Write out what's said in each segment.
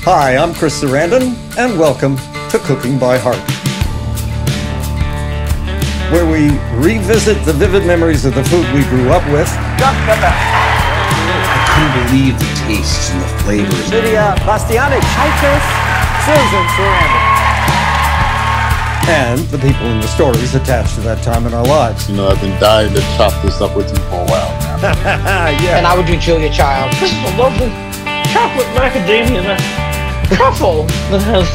Hi, I'm Chris Sarandon, and welcome to Cooking by Heart, where we revisit the vivid memories of the food we grew up with. I couldn't believe the tastes and the flavors. Lydia Bastianic. Hi, Chris. Susan Sarandon. And the people and the stories attached to that time in our lives. You know, I've been dying to chop this up with you for a while now. Yeah. And I would do Juilliard. This is a lovely chocolate macadamia nut truffle that has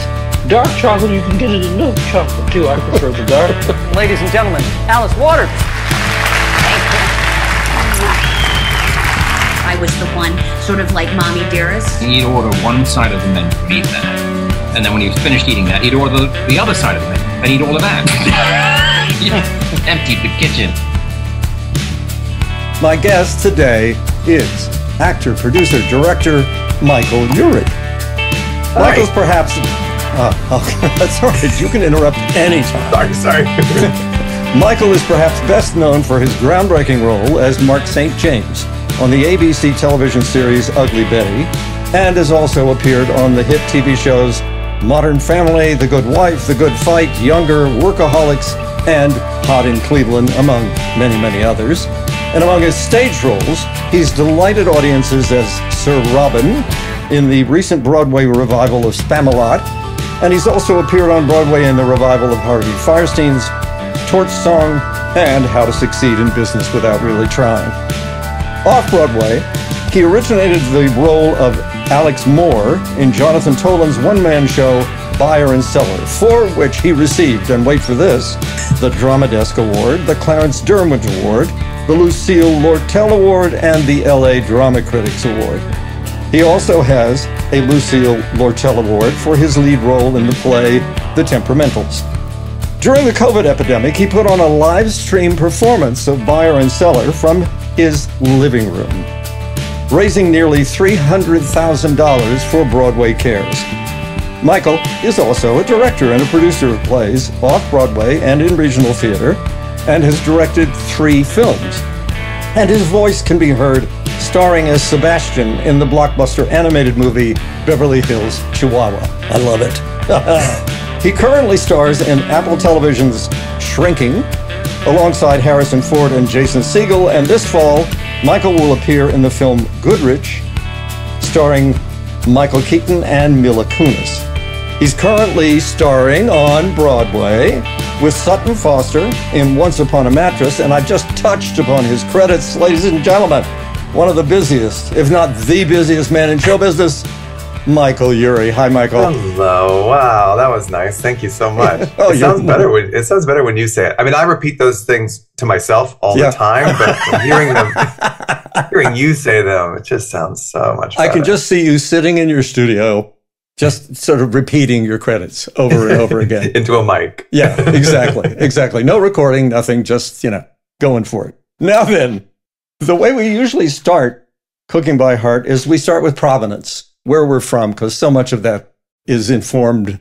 dark chocolate. You can get it in milk chocolate too. I prefer the dark. Ladies and gentlemen, Alice Waters. I was the one, sort of like mommy dearest. He'd order one side of the menu, eat that. And then when he was finished eating that, he'd order the other side of the menu, and he'd order that. Emptied the kitchen. My guest today is actor, producer, director Michael Urie. Michael's perhaps... that's all right. You can interrupt anytime. Sorry. Michael is perhaps best known for his groundbreaking role as Mark St. James on the ABC television series Ugly Betty, and has also appeared on the hit TV shows Modern Family, The Good Wife, The Good Fight, Younger, Workaholics, and Hot in Cleveland, among many, many others. And among his stage roles, he's delighted audiences as Sir Robin in the recent Broadway revival of Spamalot, and he's also appeared on Broadway in the revival of Harvey Firestein's Torch Song and How to Succeed in Business Without Really Trying. Off-Broadway, he originated the role of Alex Moore in Jonathan Toland's one-man show Buyer and Seller, for which he received, and wait for this, the Drama Desk Award, the Clarence Derwent Award, the Lucille Lortel Award, and the LA Drama Critics Award. He also has a Lucille Lortel Award for his lead role in the play The Temperamentals. During the COVID epidemic, he put on a live stream performance of Buyer and Seller from his living room, raising nearly $300,000 for Broadway Cares. Michael is also a director and a producer of plays off-Broadway and in regional theater, and has directed 3 films. And his voice can be heard starring as Sebastian in the blockbuster animated movie Beverly Hills Chihuahua. I love it. He currently stars in Apple Television's Shrinking, alongside Harrison Ford and Jason Segel, and this fall, Michael will appear in the film Goodrich, starring Michael Keaton and Mila Kunis. He's currently starring on Broadway with Sutton Foster in Once Upon a Mattress, and I've just touched upon his credits. Ladies and gentlemen, one of the busiest, if not the busiest man in show business, Michael Urie. Hi, Michael. Hello. Wow, that was nice. Thank you so much. It sounds better when you say it. I mean, I repeat those things to myself all the time, but hearing you say them, it just sounds so much better. I can just see you sitting in your studio, just sort of repeating your credits over and over again. Into a mic. Yeah, exactly. No recording, nothing, just, going for it. Now then, the way we usually start Cooking by Heart is we start with provenance, where we're from, because so much of that is informed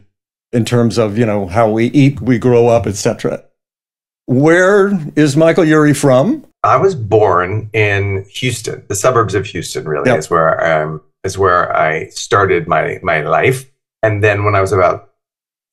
in terms of, how we eat, we grow up, etc. Where is Michael Urie from? I was born in Houston, the suburbs of Houston, really, is where I started my life. And then when I was about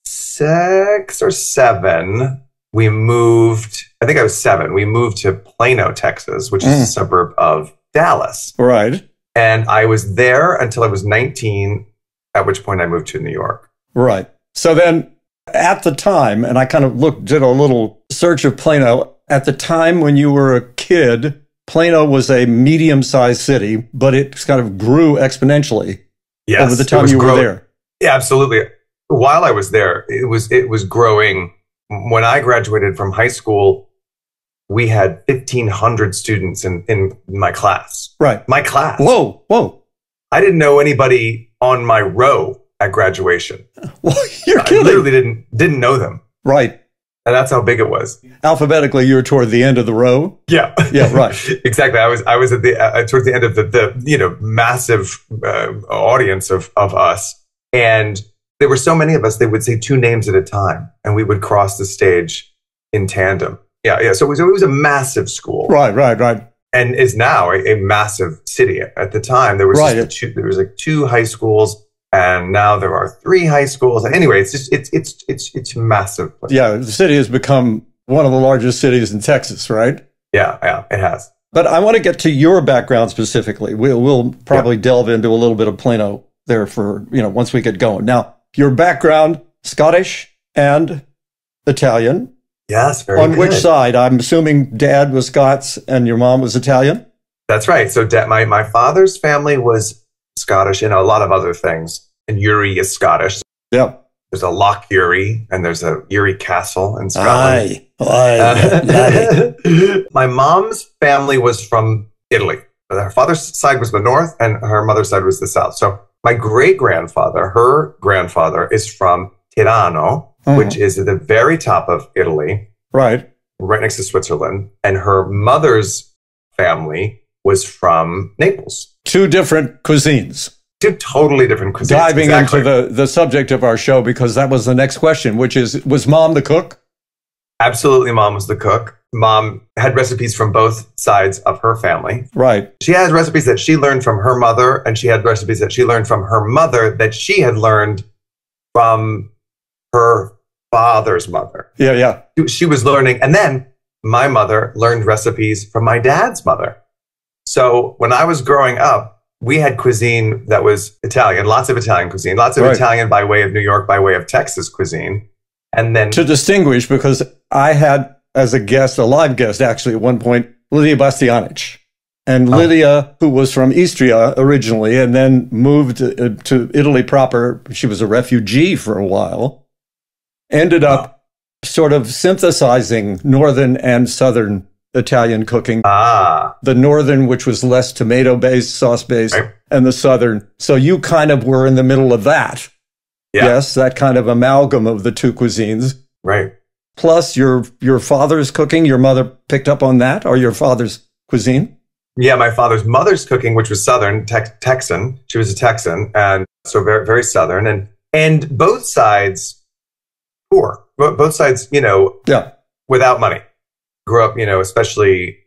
6 or 7, we moved, I think I was 7, we moved to Plano, Texas, which is a suburb of Dallas. Right. And I was there until I was 19, at which point I moved to New York. Right. So then at the time, and I kind of did a little search of Plano, at the time when you were a kid, Plano was a medium-sized city, but it kind of grew exponentially over the time you were there. Yeah, absolutely. While I was there, it was growing. When I graduated from high school, we had 1,500 students in my class. Right. My class. Whoa. I didn't know anybody on my row at graduation. Well, you're kidding. I literally didn't know them. Right. And that's how big it was. Alphabetically, you were toward the end of the row? Yeah. Yeah, right. Exactly. I was at the towards the end of the massive audience of us. And there were so many of us, they would say 2 names at a time, and we would cross the stage in tandem. Yeah. So it was a massive school. Right. And is now a massive city. At the time, there was there was like 2 high schools and now there are 3 high schools. Anyway, it's just it's massive place. Yeah, the city has become one of the largest cities in Texas, right? Yeah, it has. But I want to get to your background specifically. We'll probably delve into a little bit of Plano there for, once we get going. Now, your background, Scottish and Italian. Yes, very On good. which side? I'm assuming dad was Scots and your mom was Italian? That's right. So my father's family was Scottish and a lot of other things. And Urie is Scottish. Yeah. There's a Loch Urie and there's a Urie Castle in Scotland. Aye. My mom's family was from Italy. Her father's side was the north and her mother's side was the south. So my great-grandfather, her grandfather, is from Tirano, which is at the very top of Italy. Right next to Switzerland. And her mother's family was from Naples. 2 different cuisines. 2 totally different cuisines. Diving into the subject of our show, because that was the next question, which is, was mom the cook? Absolutely, mom was the cook. Mom had recipes from both sides of her family. Right. She had recipes that she learned from her mother, and she had recipes that she learned from her mother that she had learned from her father's mother. Yeah. She was learning, and then my mother learned recipes from my dad's mother. So when I was growing up, we had cuisine that was Italian, lots of Italian cuisine, lots of Italian by way of New York, by way of Texas cuisine. And then to distinguish, because I had as a guest, a live guest actually at one point, Lydia Bastianich. And Lydia, who was from Istria originally and then moved to Italy proper, she was a refugee for a while, ended up sort of synthesizing northern and southern Italian cooking. The northern, which was less tomato-based, sauce-based, and the southern. So you kind of were in the middle of that. Yeah. Yes, that kind of amalgam of the 2 cuisines. Right. Plus your father's cooking, your mother picked up on that, or your father's cuisine? Yeah, my father's mother's cooking, which was southern, Texan. She was a Texan, and so very, very southern. And both sides poor. Both sides, without money. Grew up, especially,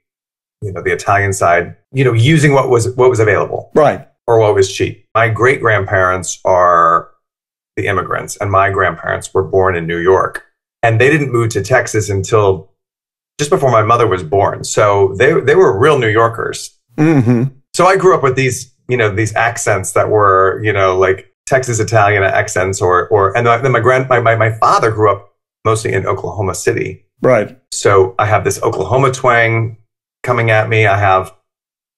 the Italian side, using what was available. Right. Or what was cheap. My great-grandparents are the immigrants, and my grandparents were born in New York. And they didn't move to Texas until just before my mother was born. So they were real New Yorkers. Mm-hmm. So I grew up with these, these accents that were, like Texas Italian accents and then my father grew up mostly in Oklahoma City. Right. So I have this Oklahoma twang coming at me. I have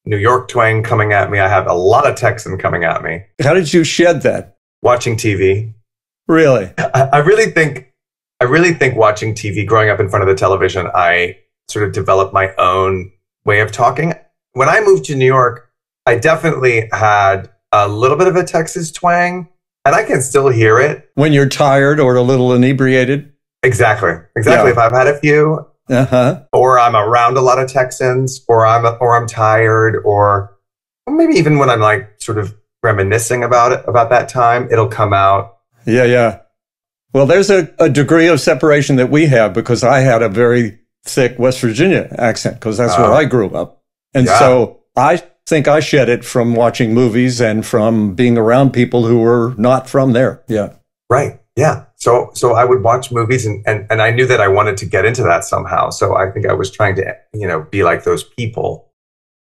New York twang coming at me. I have a lot of Texan coming at me. How did you shed that? Watching TV. Really? I really think watching TV, growing up in front of the television, I sort of developed my own way of talking. When I moved to New York, I definitely had a little bit of a Texas twang, and I can still hear it. When you're tired or a little inebriated? Exactly. Yeah. If I've had a few, or I'm around a lot of Texans, or I'm tired, or maybe even when I'm like sort of reminiscing about that time, it'll come out. Yeah. Well, there's a degree of separation that we have, because I had a very thick West Virginia accent, because that's where I grew up. And so I think I shed it from watching movies and from being around people who were not from there. Yeah. Right. Yeah. So I would watch movies and I knew that I wanted to get into that somehow. So I think I was trying to, be like those people.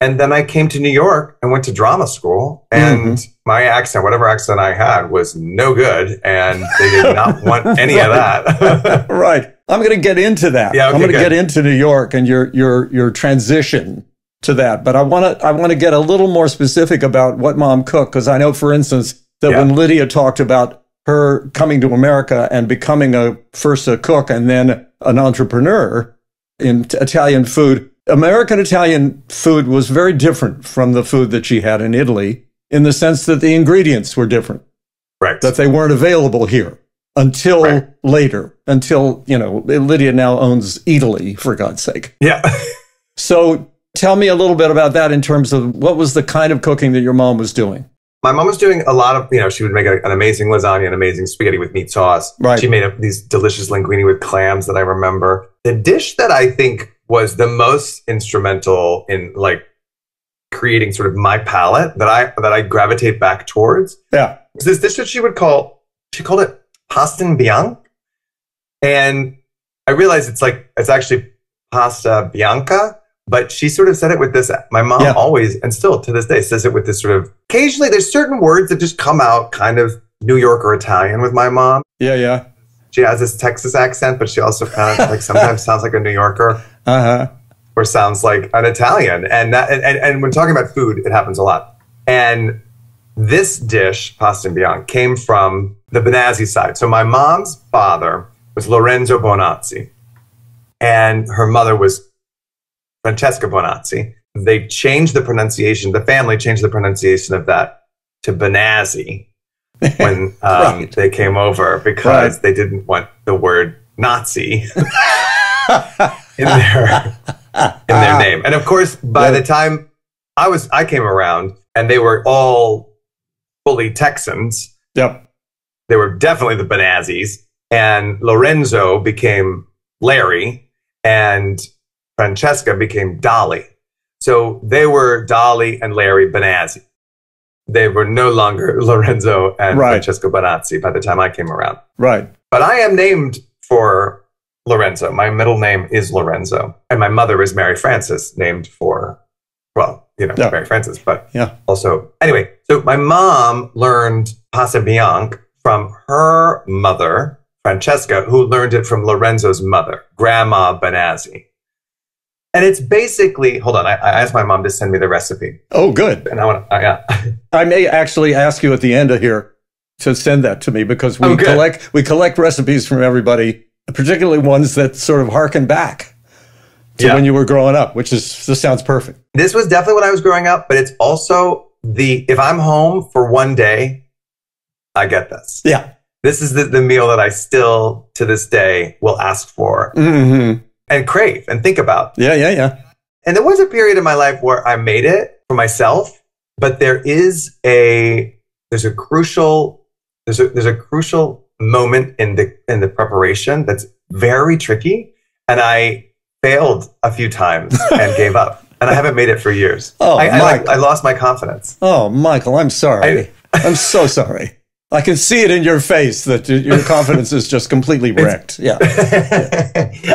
And then I came to New York and went to drama school, and my accent, whatever accent I had, was no good, and they did not want any of that. Right. I'm going to get into that. Yeah, okay, I'm going to get into New York and your transition to that. But I want to get a little more specific about what mom cooked, because I know, for instance, that when Lydia talked about her coming to America and becoming first a cook and then an entrepreneur in Italian food, American Italian food was very different from the food that she had in Italy, in the sense that the ingredients were different. Right. That they weren't available here until later, until, Lydia now owns Italy, for God's sake. Yeah. So tell me a little bit about that in terms of what was the kind of cooking that your mom was doing? My mom was doing a lot of, she would make an amazing lasagna, an amazing spaghetti with meat sauce. Right. She made these delicious linguine with clams that I remember. The dish that I think was the most instrumental in creating sort of my palate that I gravitate back towards. Yeah. Is this dish that she called it pasta bianca. And I realized it's actually pasta bianca, but she sort of said it with this. My mom always, and still to this day, says it with this sort of, occasionally there's certain words that just come out kind of New York or Italian with my mom. Yeah, yeah. She has this Texas accent, but she also kind of like sometimes sounds like a New Yorker. Or sounds like an Italian. And when talking about food, it happens a lot. And this dish, pasta bianca, came from the Bonazzi side. So my mom's father was Lorenzo Bonazzi, and her mother was Francesca Bonazzi. They changed the pronunciation. The family changed the pronunciation of that to Bonazzi when they came over because they didn't want the word Nazi in their name. And of course, by the time I came around and they were all fully Texans. Yep. They were definitely the Bonazzis, and Lorenzo became Larry and Francesca became Dolly. So they were Dolly and Larry Bonazzi. They were no longer Lorenzo and Francesca Bonazzi by the time I came around. Right. But I am named for Lorenzo. My middle name is Lorenzo. And my mother is Mary Frances, named for, well, Mary Frances, but also, anyway, so my mom learned pasta bianca from her mother, Francesca, who learned it from Lorenzo's mother, Grandma Bonazzi. And it's basically, hold on, I asked my mom to send me the recipe. Oh, good. And I want to, I may actually ask you at the end of here to send that to me because we collect recipes from everybody, particularly ones that sort of harken back to when you were growing up, this sounds perfect. This was definitely when I was growing up, but it's also if I'm home for one day, I get this. Yeah. This is the meal that I still, to this day, will ask for and crave and think about. Yeah, yeah, yeah. And there was a period in my life where I made it for myself, but there's a crucial moment in the preparation that's very tricky, and I failed a few times and gave up, and I haven't made it for years. Oh, I lost my confidence. Oh, Michael, I'm sorry. I'm so sorry. I can see it in your face that your confidence is just completely wrecked. Yeah.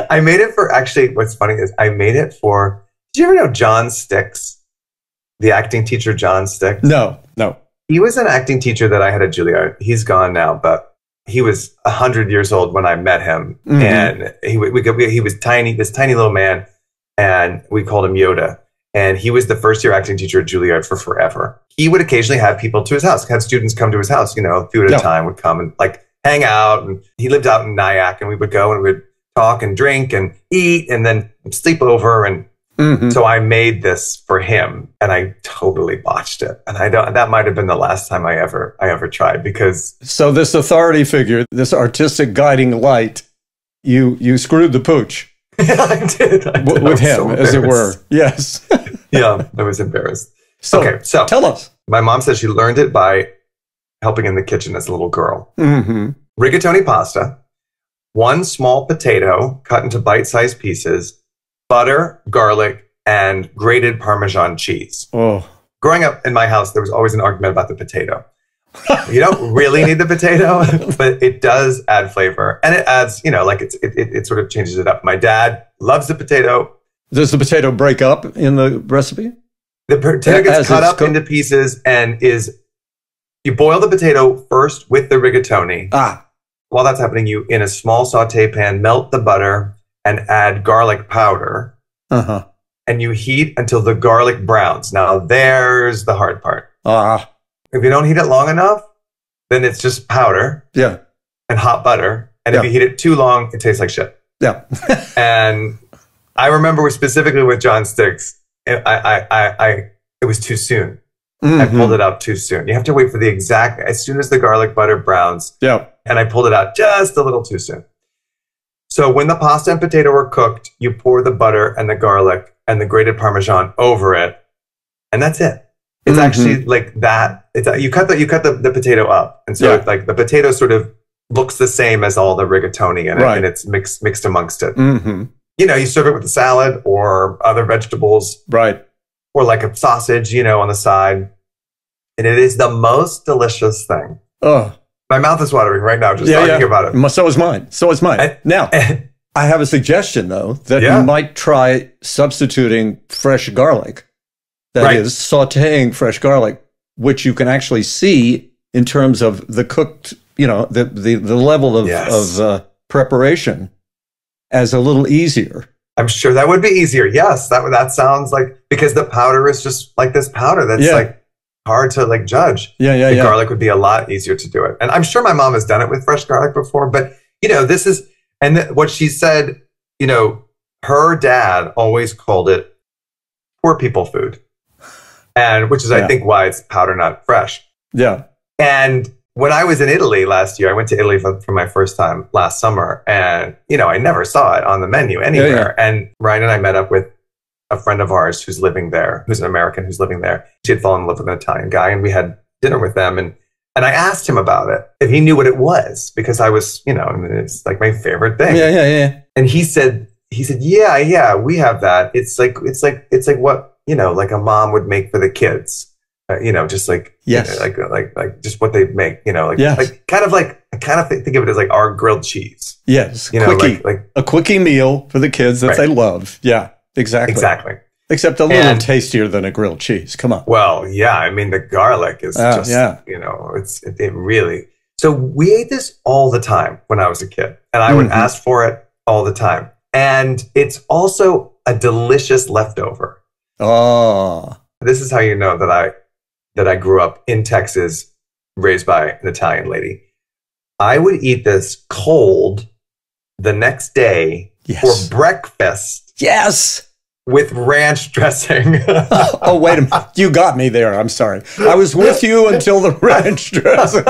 I made it for, actually, what's funny is I made it for, did you ever know John Sticks? The acting teacher, John Sticks? No, no. He was an acting teacher that I had at Juilliard. He's gone now, but he was 100 years old when I met him. And he was tiny, this tiny little man, and we called him Yoda. And he was the first year acting teacher at Juilliard for forever. He would occasionally have people to his house, have students come to his house, a few at a time would come and like hang out. And he lived out in Nyack, and we would go and we'd talk and drink and eat and then sleep over. And so I made this for him, and I totally botched it. And that might've been the last time I ever tried, because. So this authority figure, this artistic guiding light, you screwed the pooch. I did. With him, so as it were. Yes. Yeah, I was embarrassed. So, okay, so tell us. My mom says she learned it by helping in the kitchen as a little girl. Rigatoni pasta, 1 small potato cut into bite-sized pieces, butter, garlic, and grated Parmesan cheese. Oh. Growing up in my house, there was always an argument about the potato. You don't really need the potato, but it does add flavor, and it adds, it sort of changes it up. My dad loves the potato. Does the potato break up in the recipe? The potato gets cut up into pieces, and you boil the potato first with the rigatoni. While that's happening, you, in a small saute pan, melt the butter and add garlic powder. And you heat until the garlic browns. Now, there's the hard part. If you don't heat it long enough, then it's just powder. Yeah. And hot butter. And if you heat it too long, it tastes like shit. Yeah. And I remember specifically with John Sticks, it was too soon. I pulled it out too soon. You have to wait for the exact, as soon as the garlic butter browns. Yeah. And I pulled it out just a little too soon. So when the pasta and potato are cooked, you pour the butter and the garlic and the grated Parmesan over it. And that's it. It's actually like that. You cut the potato up, and so like the potato sort of looks the same as all the rigatoni in it, and it's mixed amongst it. You serve it with a salad or other vegetables. Right. or like a sausage, you know, on the side. And it is the most delicious thing. Oh, my mouth is watering right now just talking about it. So is mine. So is mine. Now, I have a suggestion, though, that you might try substituting fresh garlic. That is, sauteing fresh garlic, which you can actually see in terms of the cooked, you know, the level of preparation as a little easier. I'm sure that would be easier. Yes, that sounds like, because the powder is just like this powder that's like hard to like judge. The garlic would be a lot easier to do it. And I'm sure my mom has done it with fresh garlic before, but you know, this is, and what she said, you know, her dad always called it poor people food. And which is, I think, why it's powder, not fresh. Yeah. And when I was in Italy last year, I went to Italy for my first time last summer. And, you know, I never saw it on the menu anywhere. And Ryan and I met up with a friend of ours who's living there, who's an American who's living there. She had fallen in love with an Italian guy, and we had dinner with them. And I asked him about it, if he knew what it was, because I was, you know, I mean, it's like my favorite thing. And he said, yeah, we have that. It's like what, you know, like a mom would make for the kids, you know, just like, you know, like just what they make, you know, like kind of like, I kind of think of it as like our grilled cheese. Yes. You know, quickie, like a quickie meal for the kids that they love. Yeah, exactly. Except a little tastier than a grilled cheese. Come on. Well, yeah. I mean, the garlic is just, you know, it really. So we ate this all the time when I was a kid, and I would ask for it all the time. And it's also a delicious leftover. Oh. This is how you know that I grew up in Texas, raised by an Italian lady. I would eat this cold the next day for breakfast. Yes. With ranch dressing. Oh, wait a minute. You got me there. I'm sorry. I was with you until the ranch dressing.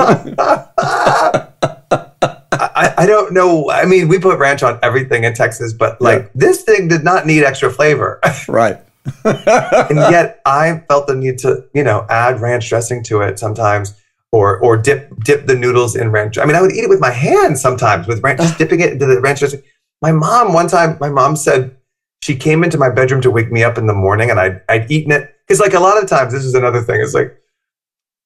I don't know. I mean, we put ranch on everything in Texas, but like this thing did not need extra flavor. Right. And yet I felt the need to, you know, add ranch dressing to it sometimes, or dip the noodles in ranch. I mean, I would eat it with my hands sometimes with ranch, just dipping it into the ranch dressing. One time, my mom said, she came into my bedroom to wake me up in the morning, and I'd eaten it. Because like a lot of times, this is another thing, is like,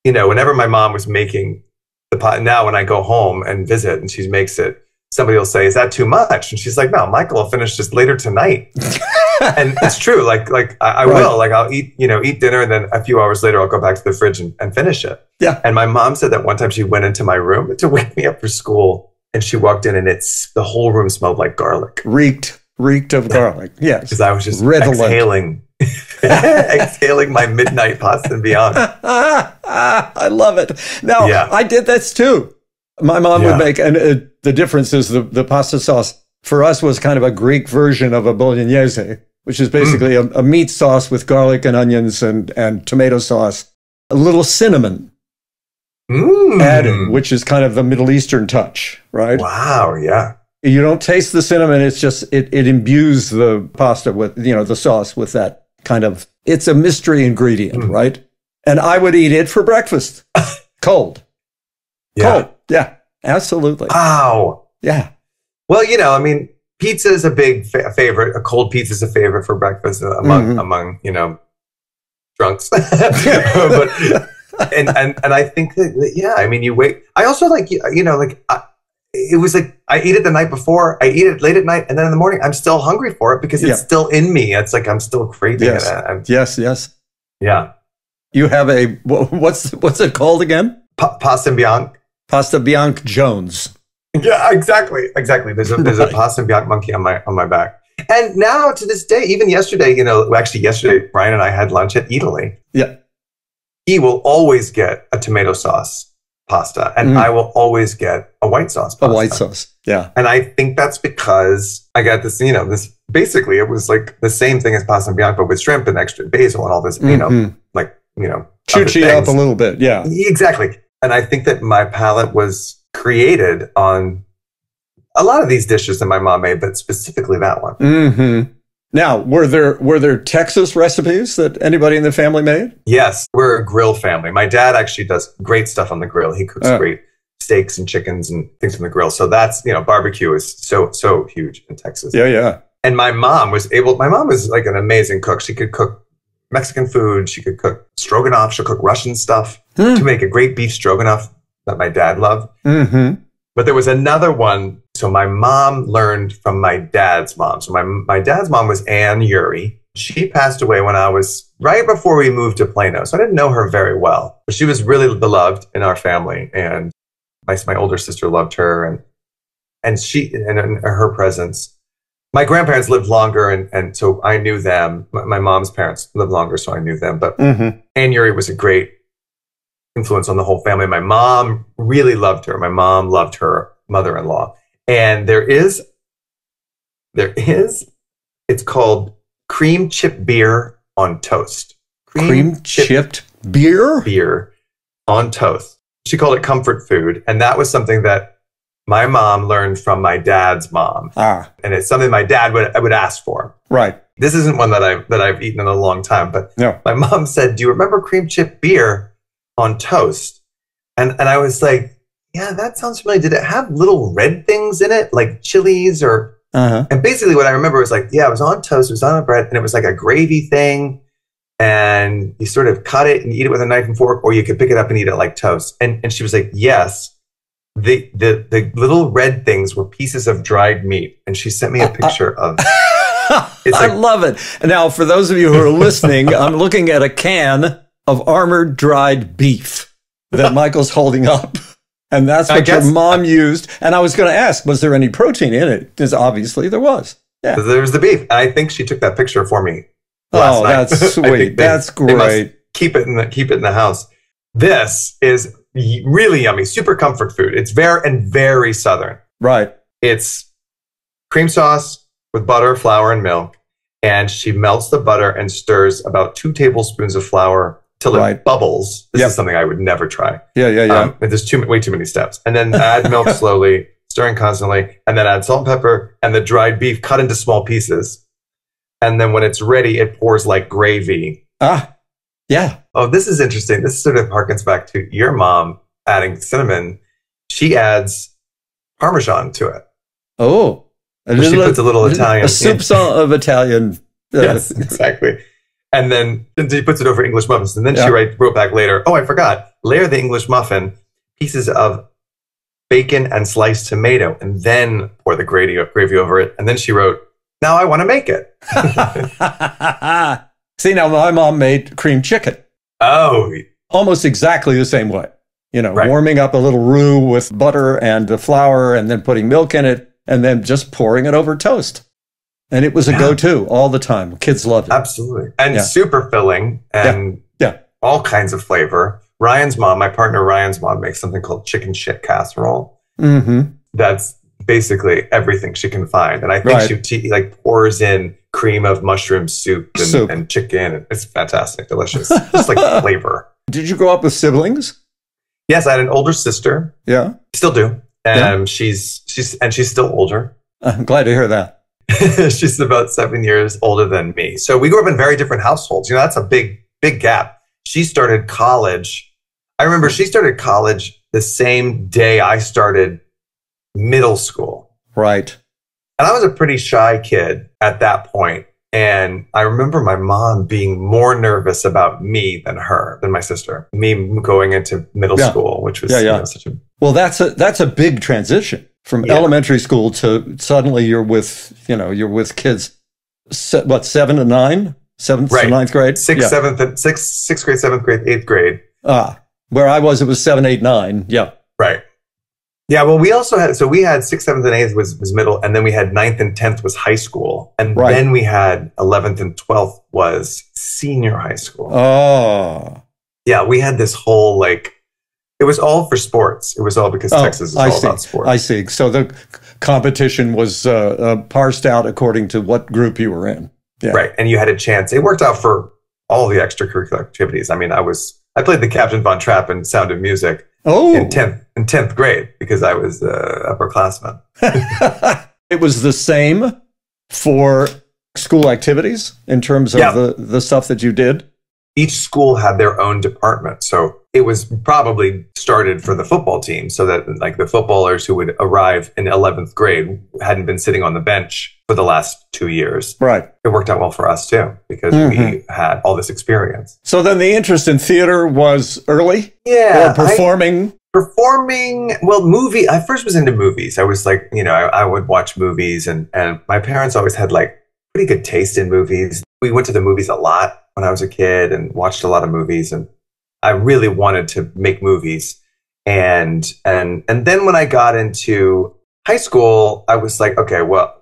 you know, whenever my mom was making the pot, now when I go home and visit and she makes it, somebody will say, is that too much? And she's like, no, Michael will finish this later tonight. And it's true. Like I will, like I'll eat dinner, and then a few hours later, I'll go back to the fridge and finish it. Yeah. And my mom said that one time she went into my room to wake me up for school, and she walked in, and the whole room smelled like garlic. Reeked of garlic. Yes. Because I was just exhaling my midnight pasta and beyond. I love it. Now, I did this too. My mom would make, and the difference is the pasta sauce for us was kind of a Greek version of a bolognese, which is basically a meat sauce with garlic and onions and tomato sauce, a little cinnamon added, which is kind of the Middle Eastern touch, right? Wow, yeah. You don't taste the cinnamon. It's just, it imbues the pasta with, you know, the sauce with that kind of, it's a mystery ingredient, right? And I would eat it for breakfast. Cold. Cold. Yeah, absolutely. Wow. Yeah. Well, you know, I mean, pizza is a big favorite. A cold pizza is a favorite for breakfast among you know, drunks. But, and I think that, yeah, I mean, you wait. I also like, you know, like, it was like I eat it the night before, I eat it late at night, and then in the morning I'm still hungry for it because it's still in me. It's like I'm still craving it. Yes. Yeah. You have a what's it called again? Pasta Bianca. Pasta Bianca Jones. Yeah, exactly. There's a Pasta Bianca monkey on my back. And now to this day, even yesterday, you know, actually yesterday, Brian and I had lunch at Italy. Yeah. He will always get a tomato sauce pasta, and I will always get a white sauce pasta. A white sauce, yeah. And I think that's because I got this, you know, this basically it was like the same thing as pasta bianca, but with shrimp and extra basil and all this, you know, like, you know, choo-choo up a little bit, yeah. Exactly. And I think that my palate was created on a lot of these dishes that my mom made, but specifically that one. Now, were there Texas recipes that anybody in the family made? Yes, we're a grill family. My dad actually does great stuff on the grill. He cooks great steaks and chickens and things on the grill. So that's, you know, barbecue is so huge in Texas. Yeah. And my mom was like an amazing cook. She could cook Mexican food. She could cook stroganoff. She'll cook Russian stuff to make a great beef stroganoff that my dad loved. Mm-hmm. But there was another one. So my mom learned from my dad's mom. So my dad's mom was Urie. She passed away when I was right before we moved to Plano. So I didn't know her very well, but she was really beloved in our family. And my older sister loved her and her presence. My grandparents lived longer, and so I knew them. My mom's parents lived longer, so I knew them. But Anne Urie was a great influence on the whole family. My mom really loved her. My mom loved her mother-in-law. And there is, it's called cream chip beer on toast. Cream chipped beer? Beer on toast. She called it comfort food. And that was something that my mom learned from my dad's mom. And it's something my dad would ask for. Right. This isn't one that I've eaten in a long time, but my mom said, "Do you remember cream chip beer on toast?" And I was like, "Yeah, that sounds familiar. Did it have little red things in it, like chilies or?" And basically what I remember was like, yeah, it was on toast, it was on a bread, and it was like a gravy thing. And you sort of cut it and eat it with a knife and fork, or you could pick it up and eat it like toast. And she was like, yes. The little red things were pieces of dried meat. And she sent me a picture of I love it. Now, for those of you who are listening, I'm looking at a can of armored dried beef that Michael's holding up. And that's what your mom used. And I was going to ask, was there any protein in it? Because obviously there was. Yeah. There was the beef. I think she took that picture for me last night. That's sweet. That's great. They must keep it in the house. This is really yummy, super comfort food. It's very Southern. Right. It's cream sauce with butter, flour, and milk. And she melts the butter and stirs about 2 tablespoons of flour till it bubbles. This is something I would never try. Yeah. There's way too many steps. And then add milk slowly, stirring constantly, and then add salt and pepper and the dried beef cut into small pieces. And then when it's ready, it pours like gravy. Yeah. Oh, this is interesting. This sort of harkens back to your mom adding cinnamon. She adds Parmesan to it. Oh. She puts a little Italian. A soupçon of Italian. Yes, exactly. And then she puts it over English muffins. And then she wrote back later, oh, I forgot. Layer the English muffin, pieces of bacon and sliced tomato, and then pour the gravy over it. And then she wrote, now I want to make it. See, now my mom made cream chicken. Oh. Almost exactly the same way. You know, warming up a little roux with butter and the flour and then putting milk in it and then just pouring it over toast. And it was a go-to all the time. Kids loved it. Absolutely. And super filling and all kinds of flavor. Ryan's mom, my partner Ryan's mom, makes something called chicken shit casserole. That's basically everything she can find. And I think she like pours in cream of mushroom soup and chicken. It's fantastic, delicious. Just like flavor. Did you grow up with siblings? Yes, I had an older sister. Yeah. Still do. She's still older. I'm glad to hear that. She's about 7 years older than me. So we grew up in very different households. You know, that's a big gap. She started college. I remember she started college the same day I started middle school. Right. And I was a pretty shy kid at that point. And I remember my mom being more nervous about me than my sister, me going into middle school, which was such a... Well, that's a big transition from elementary school to suddenly you're with kids, 7 to 9, 7th to 9th grade? 6th grade, 7th grade, 8th grade. Where I was, it was 7, 8, 9. Yeah. Right. Yeah, well, we also had 6th, 7th, and 8th was middle, and then we had 9th and 10th was high school, and then we had 11th and 12th was senior high school. Oh. Yeah, we had this whole, it was all for sports. It was all because Texas is all about sports. I see. So the competition was parsed out according to what group you were in. Yeah. Right, and you had a chance. It worked out for all the extracurricular activities. I mean, I played the Captain Von Trapp in Sound of Music. Oh, in 10th grade because I was upperclassman. It was the same for school activities in terms of the stuff that you did. Each school had their own department, so it was probably started for the football team, so that the footballers who would arrive in 11th grade hadn't been sitting on the bench for the last 2 years. Right. It worked out well for us too, because we had all this experience. So then the interest in theater was early? Yeah. Or performing? Movie. I first was into movies. I was like, I would watch movies, and my parents always had like pretty good taste in movies. We went to the movies a lot when I was a kid and watched a lot of movies, and I really wanted to make movies. And then when I got into high school, I was like, okay, well,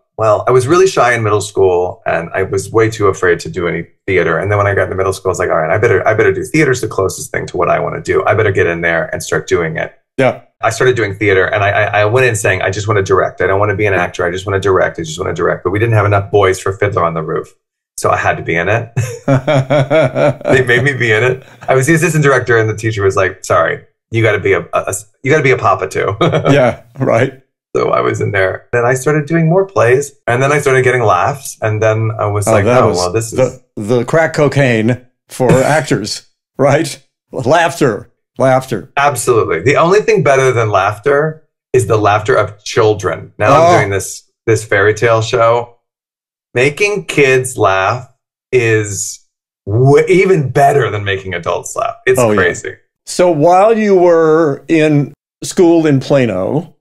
I was really shy in middle school, and I was way too afraid to do any theater. And then when I got into middle school, I was like, all right, I better do theater's the closest thing to what I want to do. I better get in there and start doing it. Yeah. I started doing theater, and I went in saying, I just want to direct. I don't want to be an actor. I just want to direct. I just want to direct. But we didn't have enough boys for Fiddler on the Roof, so I had to be in it. They made me be in it. I was the assistant director, and the teacher was like, sorry, you got to be a papa too. Yeah, right. So I was in there. Then I started doing more plays, and then I started getting laughs, and then I was this is the crack cocaine for actors, right? Laughter. Absolutely. The only thing better than laughter is the laughter of children. Now I'm doing this fairy tale show. Making kids laugh is even better than making adults laugh. It's crazy. Yeah. So while you were in school in Plano,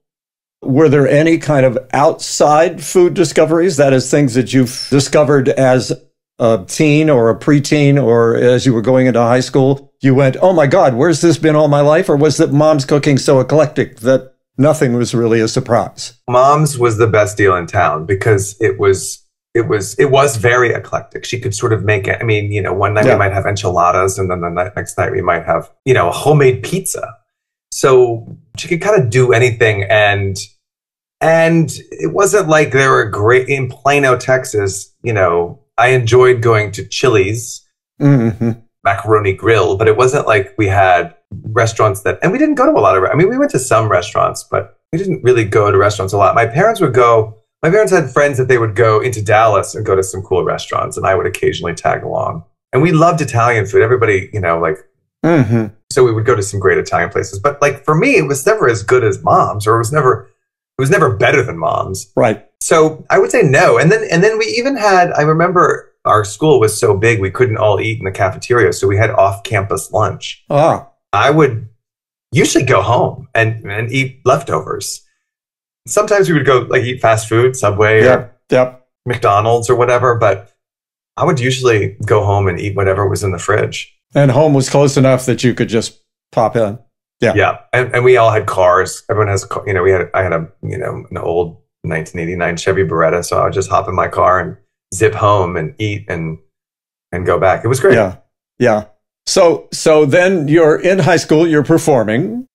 were there any kind of outside food discoveries? That is, things that you've discovered as a teen or a preteen, or as you were going into high school, you went, oh my God, where's this been all my life? Or was that Mom's cooking so eclectic that nothing was really a surprise? Mom's was the best deal in town because it was very eclectic. She could sort of make it. I mean, one night we might have enchiladas, and then the next night we might have, a homemade pizza. So she could kind of do anything. And it wasn't like they were great in Plano, Texas. I enjoyed going to Chili's, Macaroni Grill, but it wasn't like we had restaurants and we didn't go to a lot of, we went to some restaurants, but we didn't really go to restaurants a lot. My parents had friends that they would go into Dallas and go to some cool restaurants, and I would occasionally tag along. And we loved Italian food. Everybody, so we would go to some great Italian places. But like for me, it was never as good as Mom's, or it was never better than Mom's. Right. So I would say no. And then we even had, I remember our school was so big, we couldn't all eat in the cafeteria. So we had off-campus lunch. I would usually go home and eat leftovers. Sometimes we would go eat fast food, Subway or McDonald's or whatever. But I would usually go home and eat whatever was in the fridge. And home was close enough that you could just pop in. Yeah. Yeah. And we all had cars. Everyone has, I had an old 1989 Chevy Beretta. So I would just hop in my car and zip home and eat and go back. It was great. Yeah. Yeah. So then you're in high school, you're performing.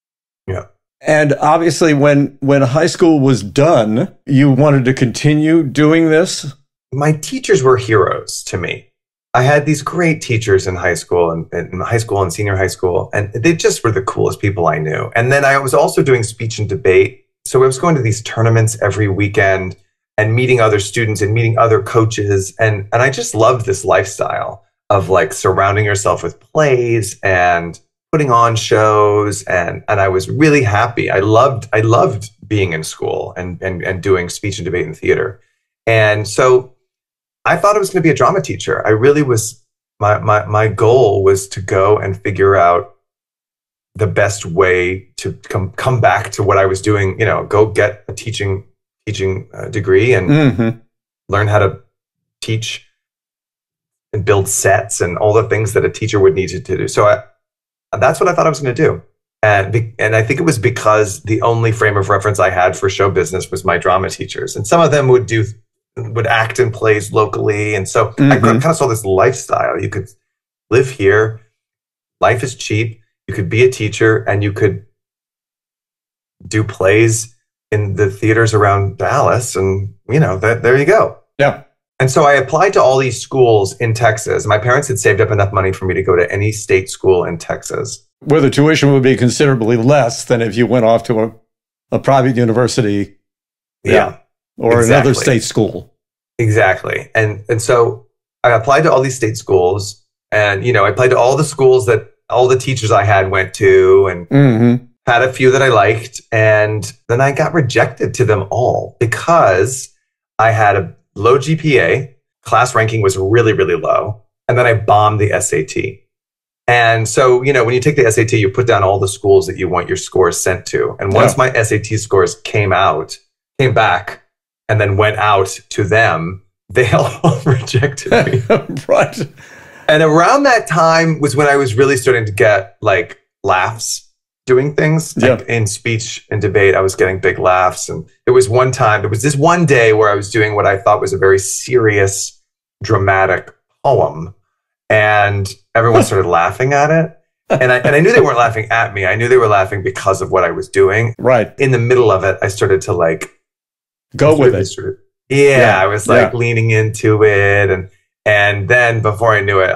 Yeah. And obviously when high school was done, you wanted to continue doing this? My teachers were heroes to me. I had these great teachers in high school and senior high school, and they just were the coolest people I knew. And then I was also doing speech and debate. So I was going to these tournaments every weekend and meeting other students and meeting other coaches. And I just loved this lifestyle of surrounding yourself with plays and putting on shows. And I was really happy. I loved being in school and doing speech and debate and theater. And so I thought I was going to be a drama teacher. I really was. My goal was to go and figure out the best way to come back to what I was doing. Go get a teaching degree and learn how to teach and build sets and all the things that a teacher would need to do. So that's what I thought I was going to do. And I think it was because the only frame of reference I had for show business was my drama teachers, and some of them would act in plays locally. And so I kind of saw this lifestyle. You could live here. Life is cheap. You could be a teacher and you could do plays in the theaters around Dallas. And, there you go. Yeah. And so I applied to all these schools in Texas. My parents had saved up enough money for me to go to any state school in Texas, where the tuition would be considerably less than if you went off to a private university. Yeah. Or another state school. Exactly. And so I applied to all these state schools, and, I applied to all the schools that all the teachers I had went to, and had a few that I liked. And then I got rejected to them all because I had low GPA, class ranking was really, really low. And then I bombed the SAT. And so, you know, when you take the SAT, you put down all the schools that you want your scores sent to. And once my SAT scores came back, and then went out to them, they all rejected me. Right. And around that time was when I was really starting to get like laughs doing things. Like in speech and debate, I was getting big laughs. And there was this one day where I was doing what I thought was a very serious, dramatic poem. And everyone started laughing at it. And I knew they weren't laughing at me. I knew they were laughing because of what I was doing. Right. In the middle of it, I started to like go with it. I was like leaning into it. And then before I knew it,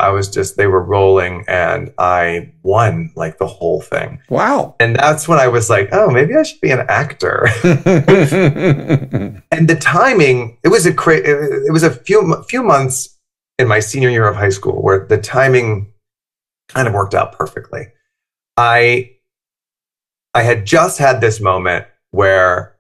they were rolling and I won like the whole thing. Wow. And that's when I was like, oh, maybe I should be an actor. And the timing, it was a few months in my senior year of high school where the timing kind of worked out perfectly. I had just had this moment where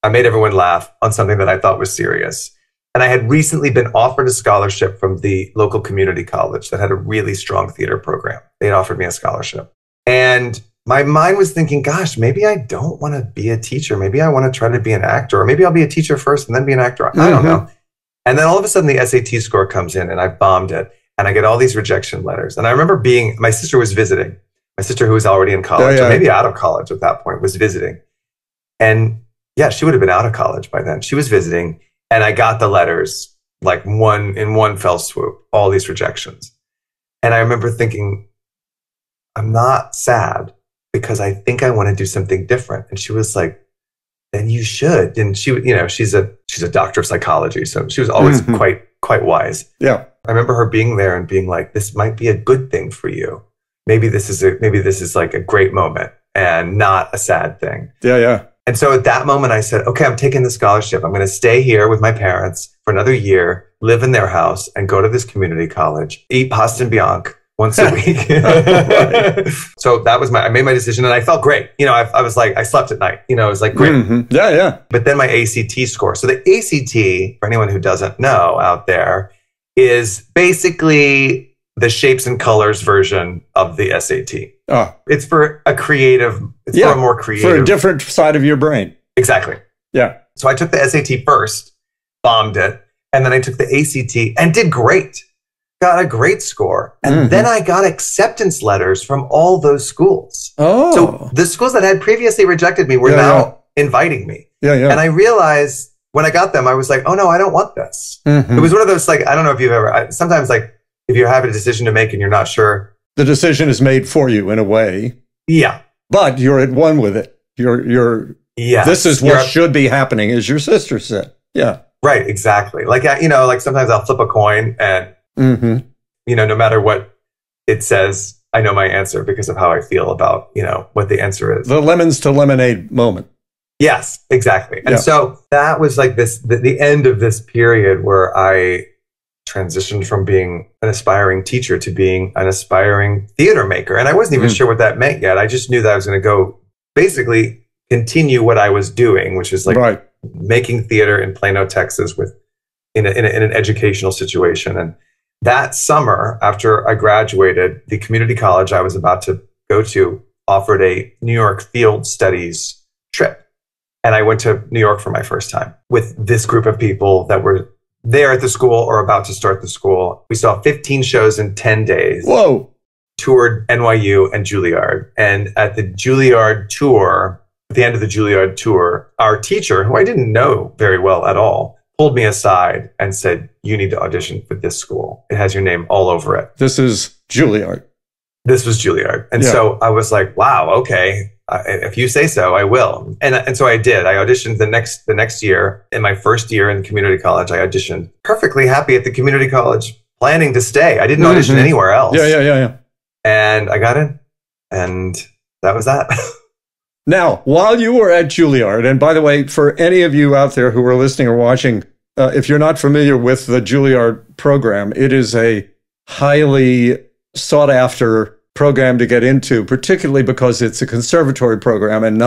I made everyone laugh on something that I thought was serious. And I had recently been offered a scholarship from the local community college that had a really strong theater program. They'd offered me a scholarship. And my mind was thinking, gosh, maybe I don't want to be a teacher. Maybe I want to try to be an actor. Or maybe I'll be a teacher first and then be an actor. I don't know. And then all of a sudden the SAT score comes in and I bombed it. And I get all these rejection letters. And I remember my sister was visiting. My sister, who was already in college, or maybe out of college at that point, was visiting. And yeah, she would have been out of college by then. She was visiting. And I got the letters like in one fell swoop, all these rejections. And I remember thinking, I'm not sad because I think I want to do something different. And she was like, then you should. And she, you know, she's a doctor of psychology. So she was always quite wise. Yeah. I remember her being there and being like, this might be a good thing for you. Maybe this is like a great moment and not a sad thing. Yeah. Yeah. And so at that moment I said, okay, I'm taking the scholarship. I'm going to stay here with my parents for another year, live in their house and go to this community college, eat pasta and bianca once a week. So that was I made my decision and I felt great. You know, I was like, I slept at night, you know, it was like great. Yeah, yeah. But then my ACT score. So the ACT, for anyone who doesn't know out there, is basically the shapes and colors version of the SAT. Oh. It's for a creative, for a more creative. For a different side of your brain. Exactly. Yeah. So I took the SAT first, bombed it, and then I took the ACT and did great. Got a great score. And then I got acceptance letters from all those schools. Oh. So the schools that had previously rejected me were now inviting me. Yeah, yeah. And I realized when I got them, I was like, oh no, I don't want this. It was one of those, like, I don't know if you've ever, sometimes like if you have a decision to make and you're not sure. The decision is made for you in a way. Yeah. But you're at one with it. This is what should be happening, as your sister said. Yeah. Right, exactly. Like, you know, like sometimes I'll flip a coin and, you know, no matter what it says, I know my answer because of how I feel about, you know, what the answer is. The lemons to lemonade moment. Yes, exactly. And so that was like the end of this period where I transitioned from being an aspiring teacher to being an aspiring theater maker. And I wasn't even sure what that meant yet. I just knew that I was going to go basically continue what I was doing, which is like making theater in Plano, Texas in an educational situation. And that summer, after I graduated, the community college I was about to go to offered a New York field studies trip. And I went to New York for my first time with this group of people that were there at the school or about to start the school. We saw 15 shows in 10 days. Whoa. Toured NYU and Juilliard. And at the Juilliard tour, at the end of the Juilliard tour, our teacher, who I didn't know very well at all, pulled me aside and said, you need to audition for this school. It has your name all over it. This is Juilliard. This was Juilliard. And so I was like, wow, okay. If you say so, I will. And so I did. I auditioned the next year. In my first year in community college, I auditioned perfectly happy at the community college, planning to stay. I didn't audition anywhere else. Yeah. And I got in. And that was that. Now, while you were at Juilliard, and by the way, for any of you out there who are listening or watching, if you're not familiar with the Juilliard program, it is a highly sought after program to get into, particularly because it's a conservatory program and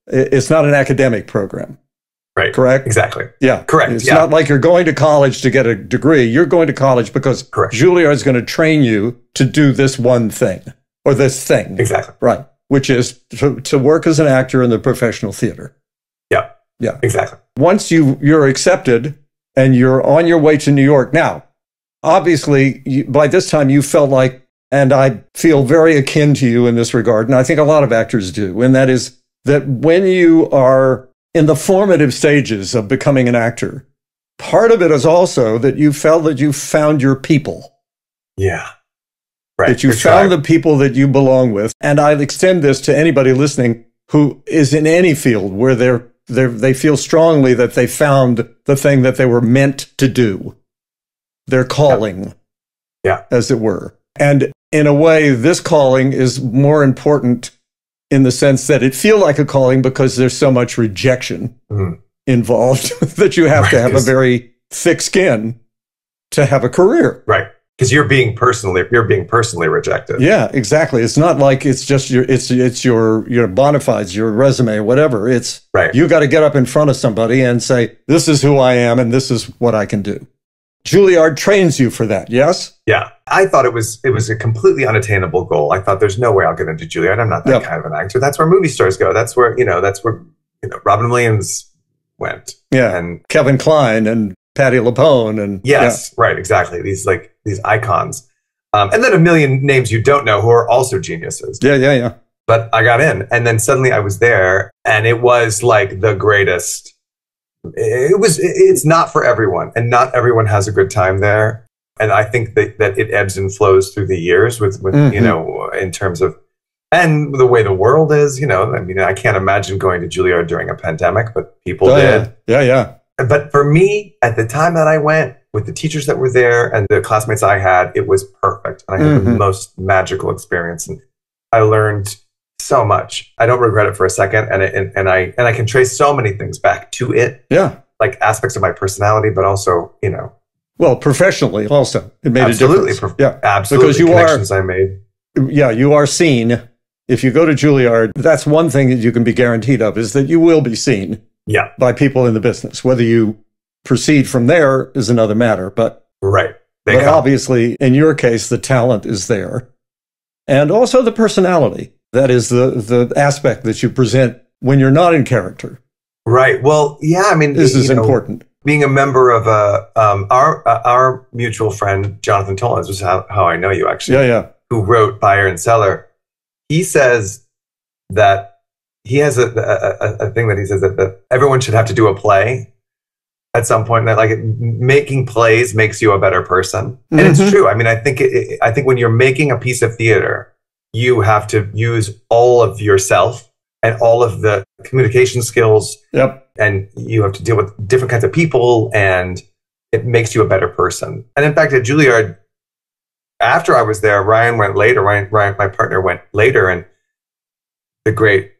it's not an academic program. Right. Correct? Exactly. Yeah. Correct. It's not like you're going to college to get a degree. You're going to college because Juilliard is going to train you to do this one thing or this thing. Exactly. Right. Which is to work as an actor in the professional theater. Yeah. Yeah. Exactly. Once you're accepted and you're on your way to New York. Now, obviously, by this time you felt like, and I feel very akin to you in this regard, and I think a lot of actors do, and that is that when you are in the formative stages of becoming an actor, part of it is also that you felt that you found your people. Yeah. Right. That you found the people that you belong with. And I extend this to anybody listening who is in any field where they feel strongly that they found the thing that they were meant to do. Their calling, as it were. And in a way, this calling is more important in the sense that it feels like a calling because there's so much rejection involved that you have to have a very thick skin to have a career. Right. Because you're being personally rejected. Yeah, exactly. It's not like it's just your bona fides, your resume, whatever. It's you got to get up in front of somebody and say, this is who I am and this is what I can do. Juilliard trains you for that, yes? Yeah. I thought it was a completely unattainable goal. I thought there's no way I'll get into Juilliard. I'm not that kind of an actor. That's where movie stars go. That's where Robin Williams went. Yeah. And Kevin Kline and Patti LuPone and right, exactly. These icons. And then a million names you don't know who are also geniuses. Yeah. But I got in and then suddenly I was there and it was like the greatest. It's not for everyone and not everyone has a good time there. And I think that it ebbs and flows through the years with in terms of, and the way the world is, I mean, I can't imagine going to Juilliard during a pandemic, but people did. Yeah. But for me, at the time that I went with the teachers that were there and the classmates I had, it was perfect. And I had the most magical experience and I learned so much. I don't regret it for a second. And I can trace so many things back to it. Yeah. Like aspects of my personality, but also, well, professionally also. It made a difference. Absolutely. Because you connections I made. Yeah, you are seen. If you go to Juilliard, that's one thing that you can be guaranteed of is that you will be seen by people in the business. Whether you proceed from there is another matter. But obviously, in your case, the talent is there. And also the personality. That is the aspect that you present when you're not in character. Right. Well, yeah, I mean, this is important. Being a member of our mutual friend, Jonathan Tollins, which is how I know you actually. Yeah. Who wrote Buyer and Seller. He says that he has a thing that he says that everyone should have to do a play at some point. That like making plays makes you a better person. And it's true. I mean, I think when you're making a piece of theater, you have to use all of yourself and all of the communication skills. Yep. And you have to deal with different kinds of people and it makes you a better person. And in fact, at Juilliard, after I was there, Ryan went later. Ryan, my partner, went later, and the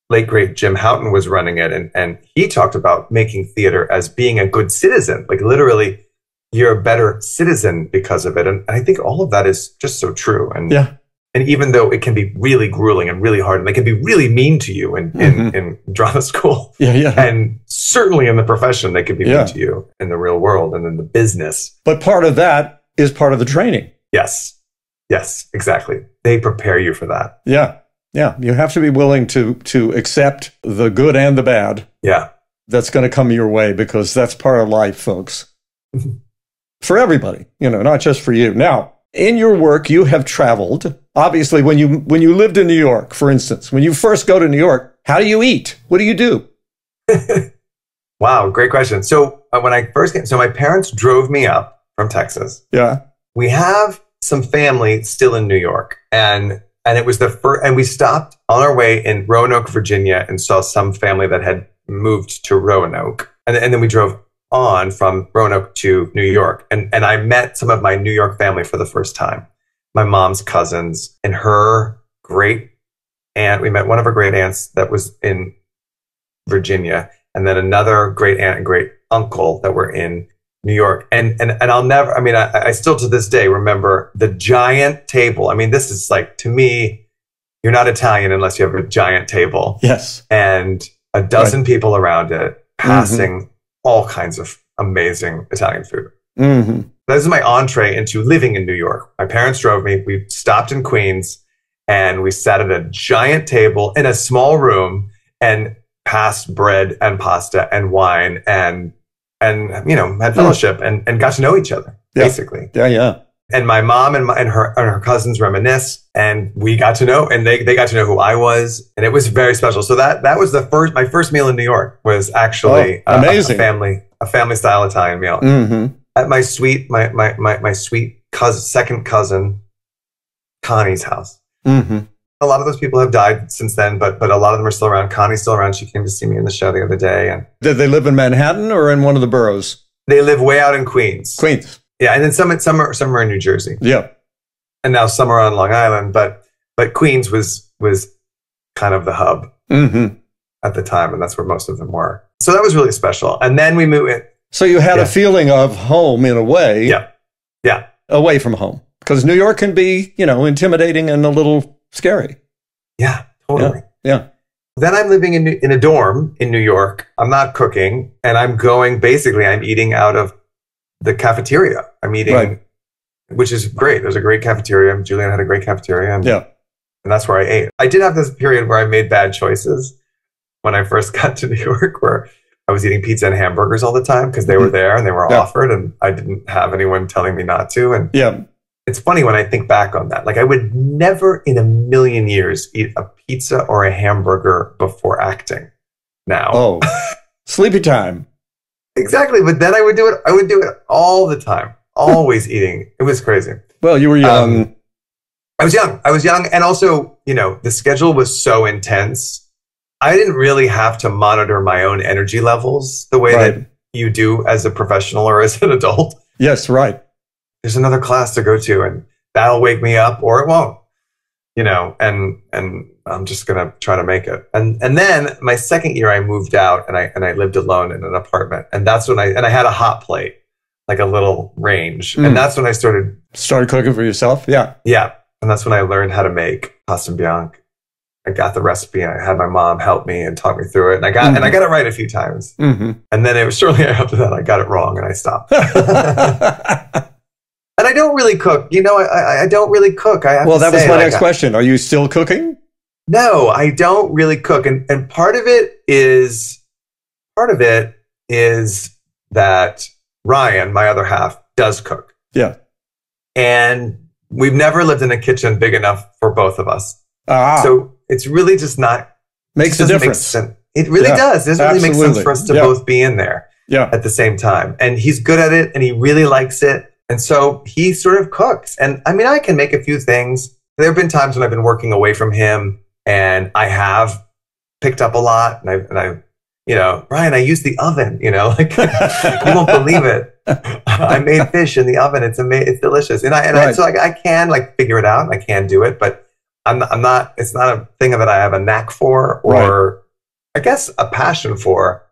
late great Jim Houghton was running it. And he talked about making theater as being a good citizen. Like literally, you're a better citizen because of it. And I think all of that is just so true. And and even though it can be really grueling and really hard, and they can be really mean to you in drama school, and certainly in the profession, they can be mean to you in the real world and in the business. But part of that is part of the training. Yes, exactly. They prepare you for that. Yeah. You have to be willing to accept the good and the bad. Yeah. That's going to come your way because that's part of life, folks. For everybody, not just for you. Now, in your work, you have traveled. Obviously, when you lived in New York, for instance, when you first go to New York, how do you eat? What do you do? Wow, great question. So when I first came, so my parents drove me up from Texas. Yeah. We have some family still in New York, and it was the first, and we stopped on our way in Roanoke, Virginia, and saw some family that had moved to Roanoke, and then we drove on from Roanoke to New York, and I met some of my New York family for the first time. My mom's cousins and her great aunt. We met one of her great aunts that was in Virginia, and then another great aunt and great uncle that were in New York. And I'll never, I mean, I still to this day remember the giant table. I mean, this is like, to me, you're not Italian unless you have a giant table. Yes. And a dozen people around it. passing all kinds of amazing Italian food. Mm-hmm. This is my entree into living in New York. My parents drove me. We stopped in Queens and we sat at a giant table in a small room and passed bread and pasta and wine and had fellowship and got to know each other, basically. Yeah. And my mom and her cousins reminisce, and we got to know, and they got to know who I was, and it was very special. So that was my first meal in New York was actually amazing. a family style Italian meal. Mm-hmm. At my sweet second cousin Connie's house. Mm-hmm. A lot of those people have died since then, but a lot of them are still around. Connie's still around. She came to see me in the show the other day. And did they live in Manhattan or in one of the boroughs? They live way out in Queens. Queens. Yeah, and then some are in New Jersey. Yeah. And now some are on Long Island, but Queens was kind of the hub at the time, and that's where most of them were. So that was really special. And then we moved in. So you had a feeling of home in a way. Yeah. Away from home. Because New York can be, intimidating and a little scary. Yeah, totally. Yeah. Then I'm living in a dorm in New York. I'm not cooking, and I'm eating out of the cafeteria. I'm eating, which is great. There's a great cafeteria. Juilliard had a great cafeteria. And that's where I ate. I did have this period where I made bad choices when I first got to New York, where I was eating pizza and hamburgers all the time because they were there and they were offered, and I didn't have anyone telling me not to. And it's funny when I think back on that. Like, I would never in a million years eat a pizza or a hamburger before acting now. Oh, sleepy time. Exactly. But then I would do it. I would do it all the time, always eating. It was crazy. Well, you were young. I was young. And also, the schedule was so intense. I didn't really have to monitor my own energy levels the way that you do as a professional or as an adult. Yes, right. There's another class to go to, and that'll wake me up or it won't, and I'm just going to try to make it. And then my second year I moved out and I lived alone in an apartment. And that's when I had a hot plate, like a little range. And that's when I started cooking for yourself. Yeah. Yeah. And that's when I learned how to make pasta bianca. I got the recipe and I had my mom help me and talk me through it. And I got it right a few times. And then it was shortly after that I got it wrong and I stopped. And I don't really cook. I don't really cook. That was my next question. Are you still cooking? No, I don't really cook. And part of it is that Ryan, my other half, does cook. Yeah. And we've never lived in a kitchen big enough for both of us. So it's really just not... Makes a difference. It really does. It doesn't really make sense for us to both be in there at the same time. And he's good at it and he really likes it. And so he sort of cooks. And I mean, I can make a few things. There have been times when I've been working away from him and I have picked up a lot. And I Ryan, I used the oven, like you won't believe it. I made fish in the oven. It's amazing. It's delicious. So I can figure it out and I can do it, but I'm not, it's not a thing that I have a knack for or I guess a passion for.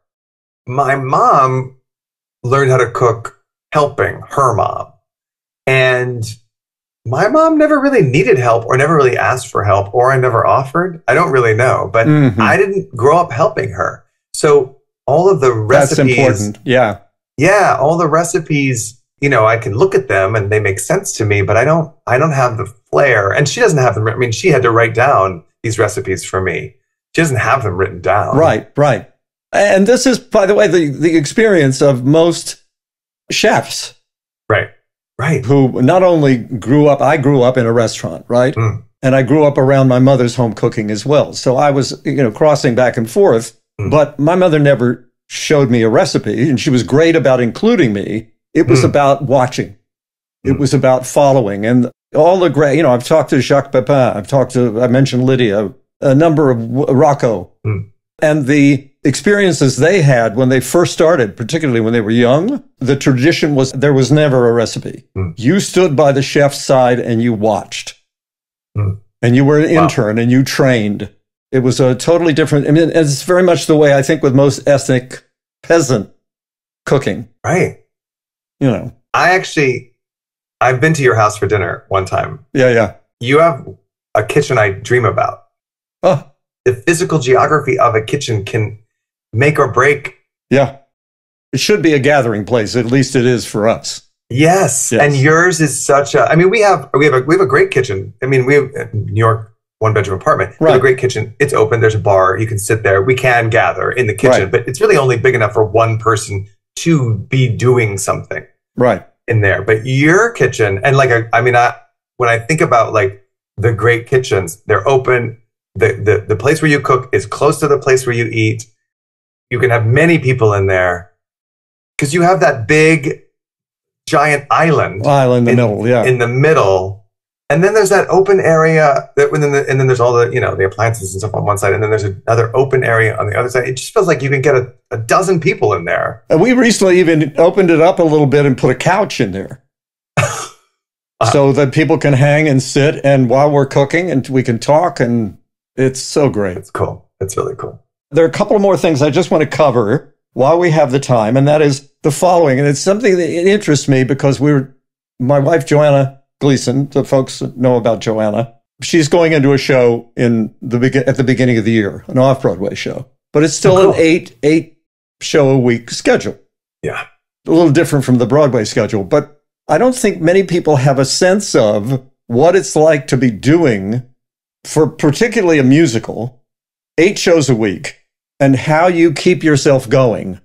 My mom learned how to cook helping her mom. And my mom never really needed help or never really asked for help or I never offered. I don't really know, but I didn't grow up helping her. So all of the recipes. That's important. Yeah. Yeah. All the recipes, I can look at them and they make sense to me, but I don't have the flair and she doesn't have them. I mean, she had to write down these recipes for me. She doesn't have them written down. Right. And this is, by the way, the experience of most chefs. Right. Who not only I grew up in a restaurant, right? And I grew up around my mother's home cooking as well. So I was, crossing back and forth, but my mother never showed me a recipe and she was great about including me. It was about watching. It was about following and all the great, I've talked to Jacques Pepin. I mentioned Lydia, a number of Rocco and the experiences they had when they first started, particularly when they were young. The tradition was there was never a recipe. You stood by the chef's side and you watched and you were an intern and you trained. It was a totally different, it's very much the way I think with most ethnic peasant cooking. Right. I've been to your house for dinner one time. Yeah. You have a kitchen I dream about. Oh. The physical geography of a kitchen can make or break Yeah. It should be a gathering place. At least it is for us. Yes. And yours is such a, I mean, we have a great kitchen. I mean, we have a New York 1-bedroom apartment. We have a great kitchen. It's open. There's a bar. You can sit there. We can gather in the kitchen, but it's really only big enough for one person to be doing something in there. But your kitchen, and like, when I think about like the great kitchens, they're open. The place where you cook is close to the place where you eat. You can have many people in there because you have that big, giant island in the middle. And then there's that open area and then there's all the, the appliances and stuff on one side. And then there's another open area on the other side. It just feels like you can get a dozen people in there. And we recently even opened it up a little bit and put a couch in there. So that people can hang and sit, and while we're cooking, and we can talk, and it's so great. It's cool. It's really cool. There are a couple more things I just want to cover while we have the time, and that is the following. And it's something that interests me because my wife, Joanna Gleason, the folks know about Joanna, she's going into a show at the beginning of the year, an off-Broadway show, but it's still an eight show a week schedule. Yeah. A little different from the Broadway schedule, but I don't think many people have a sense of what it's like to be doing, for particularly a musical, 8 shows a week, and how you keep yourself going,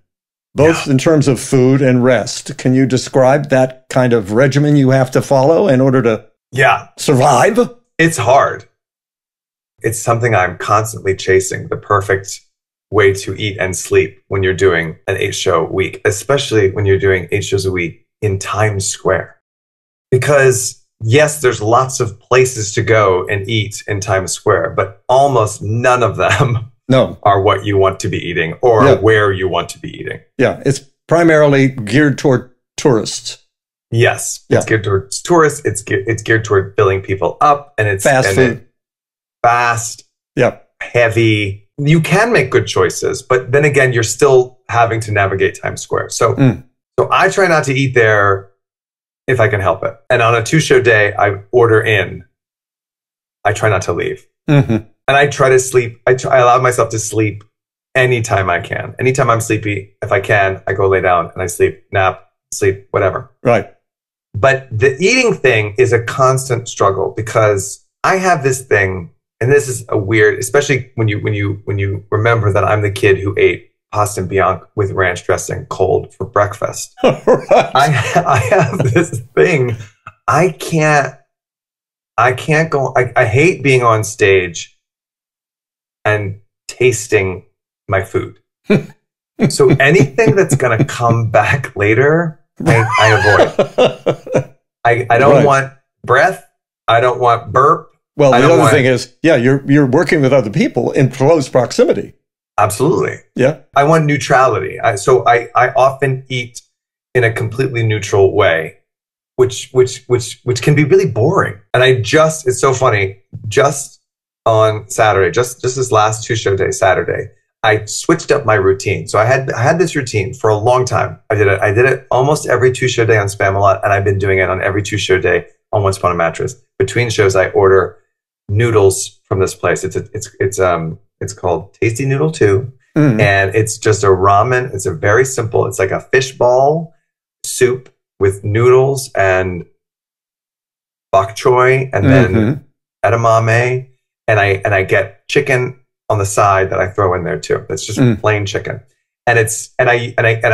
both in terms of food and rest. Can you describe that kind of regimen you have to follow in order to survive? It's hard. It's something I'm constantly chasing, the perfect way to eat and sleep when you're doing an 8-show week, especially when you're doing 8 shows a week in Times Square. Because yes, there's lots of places to go and eat in Times Square, but almost none of them are what you want to be eating or where you want to be eating. Yeah, it's primarily geared toward tourists. Yes, it's geared towards tourists. It's geared toward filling people up, and it's fast food. Fast, heavy. You can make good choices, but then again, you're still having to navigate Times Square. So I try not to eat there if I can help it. And on a 2-show day, I order in. I try not to leave. And I try to sleep. I allow myself to sleep anytime I can. Anytime I'm sleepy, if I can, I go lay down and I sleep, nap, sleep, whatever. Right. But the eating thing is a constant struggle because I have this thing, and this is a weird, especially when you remember that I'm the kid who ate pasta and bianca with ranch dressing cold for breakfast. I have this thing. I can't go. I hate being on stage and tasting my food. So anything that's going to come back later, I avoid. I don't want breath. I don't want burp. Well, the other thing is, you're working with other people in close proximity. Absolutely. Yeah. I want neutrality. So I often eat in a completely neutral way, which can be really boring. And it's so funny, just on Saturday, just this last 2-show day, Saturday, I switched up my routine. So I had this routine for a long time. I did it almost every 2-show day on Spamalot, and I've been doing it on every 2-show day on Once Upon a Mattress. Between shows, I order noodles from this place. It's called Tasty Noodle 2, and it's just a ramen. It's it's like a fish ball soup with noodles and bok choy, and then edamame, and I get chicken on the side that I throw in there too. It's just plain chicken, and I eat it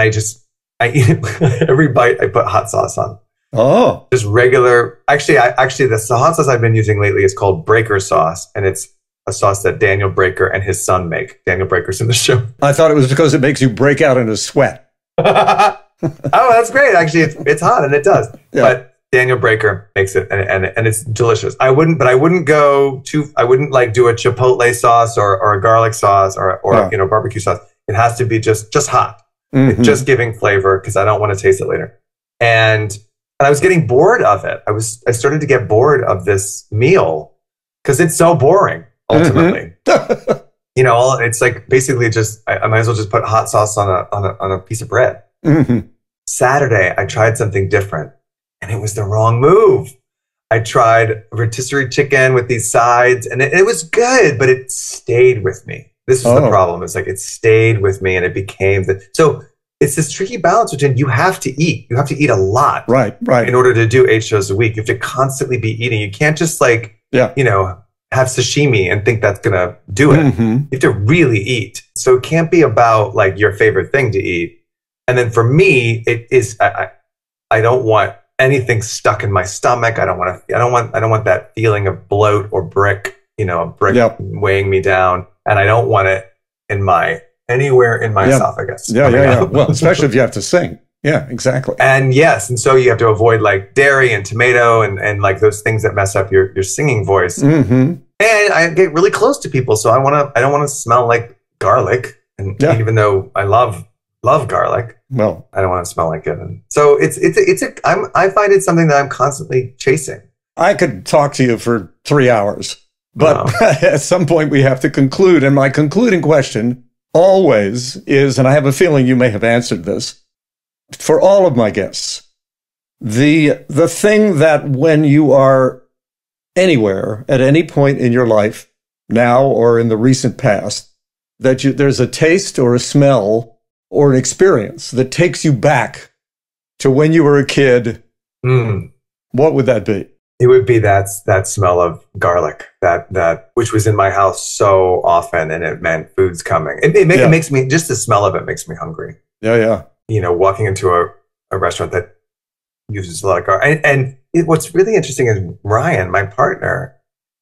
every bite. I put hot sauce on. Oh, just regular. Actually, the hot sauce I've been using lately is called Breaker sauce, and it's a sauce that Daniel Breaker and his son make. Daniel Breaker's in the show. I thought it was because it makes you break out into sweat. Oh, that's great. Actually, it's hot, and it does. Yeah. But Daniel Breaker makes it, and it's delicious. I wouldn't like do a chipotle sauce or a garlic sauce or barbecue sauce. It has to be just hot. It's just giving flavor because I don't want to taste it later. And I was getting bored of it. I started to get bored of this meal because it's so boring. Ultimately, it's like basically just I might as well just put hot sauce on a piece of bread. Saturday, I tried something different, and it was the wrong move. I tried rotisserie chicken with these sides, and it was good, but it stayed with me. This was the problem. It's like it stayed with me, and it became so it's this tricky balance between you have to eat. You have to eat a lot. Right. In order to do 8 shows a week. You have to constantly be eating. You can't just like, have sashimi and think that's going to do it. Mm-hmm. You have to really eat. So it can't be about like your favorite thing to eat. And then for me, it is, I don't want anything stuck in my stomach. I don't want that feeling of bloat or brick, a brick weighing me down. And I don't want it anywhere in my esophagus. Yeah. Well, especially if you have to sing. Yeah, exactly. And yes, and so you have to avoid like dairy and tomato and like those things that mess up your singing voice. Mm-hmm. And I get really close to people, so I don't want to smell like garlic. And even though I love garlic, well, I don't want to smell like it. And so I find it something that I'm constantly chasing. I could talk to you for 3 hours, but at some point we have to conclude. And my concluding question always is, and I have a feeling you may have answered this, for all of my guests, the thing that when you are anywhere at any point in your life, now or in the recent past, that there's a taste or a smell or an experience that takes you back to when you were a kid, what would that be? It would be that smell of garlic, that which was in my house so often, and it meant food's coming. It makes me, just the smell of it makes me hungry. Yeah. Walking into a restaurant that uses a lot of garlic. And what's really interesting is Ryan, my partner,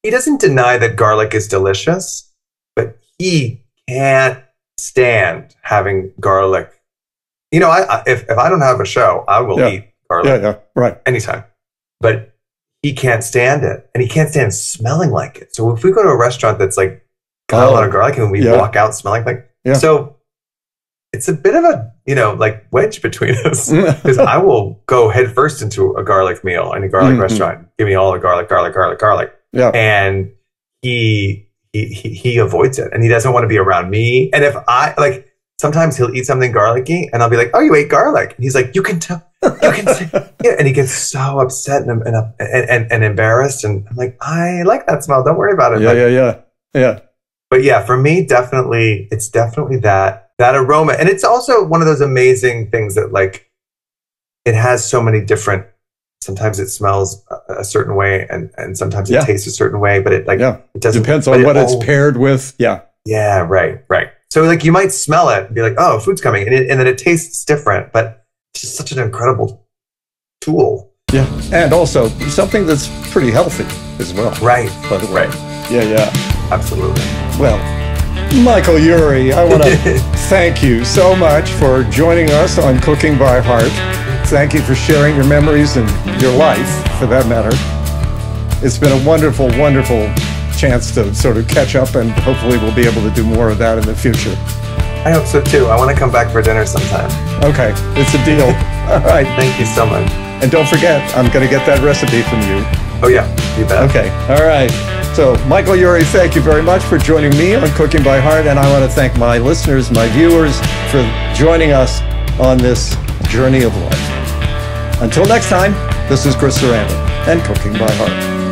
he doesn't deny that garlic is delicious, but he can't stand having garlic. If I don't have a show, I will eat garlic. Yeah, right. Anytime. But he can't stand it, and he can't stand smelling like it. So if we go to a restaurant that's like got a lot of garlic and we walk out smelling like so it's a bit of a, like wedge between us, because I will go head first into a garlic meal in a garlic restaurant. Give me all the garlic. Yeah. And he avoids it, and he doesn't want to be around me. And if I sometimes he'll eat something garlicky and I'll be like, "Oh, you ate garlic." And he's like, "You can tell. You can see." Yeah. And he gets so upset and embarrassed. And I'm like, "I like that smell. Don't worry about it." Yeah. But yeah, for me, it's definitely that aroma. And it's also one of those amazing things that like, it has so many different, sometimes it smells a certain way and sometimes it tastes a certain way, but it doesn't. Depends on what it's paired with. Yeah. Yeah, right. So like you might smell it and be like, oh, food's coming. And then it tastes different, but it's just such an incredible tool. Yeah. And also something that's pretty healthy as well. Right. By the way. Yeah. Absolutely. Well, Michael Urie, I want to thank you so much for joining us on Cooking by Heart. Thank you for sharing your memories and your life, for that matter. It's been a wonderful, wonderful chance to sort of catch up, and hopefully we'll be able to do more of that in the future. I hope so too. I want to come back for dinner sometime. Okay, it's a deal. All right. Thank you so much. And don't forget, I'm going to get that recipe from you. Oh yeah, you bet. Okay, all right. So, Michael Urie, thank you very much for joining me on Cooking by Heart, and I want to thank my listeners, my viewers, for joining us on this journey of life. Until next time, this is Chris Sarandon and Cooking by Heart.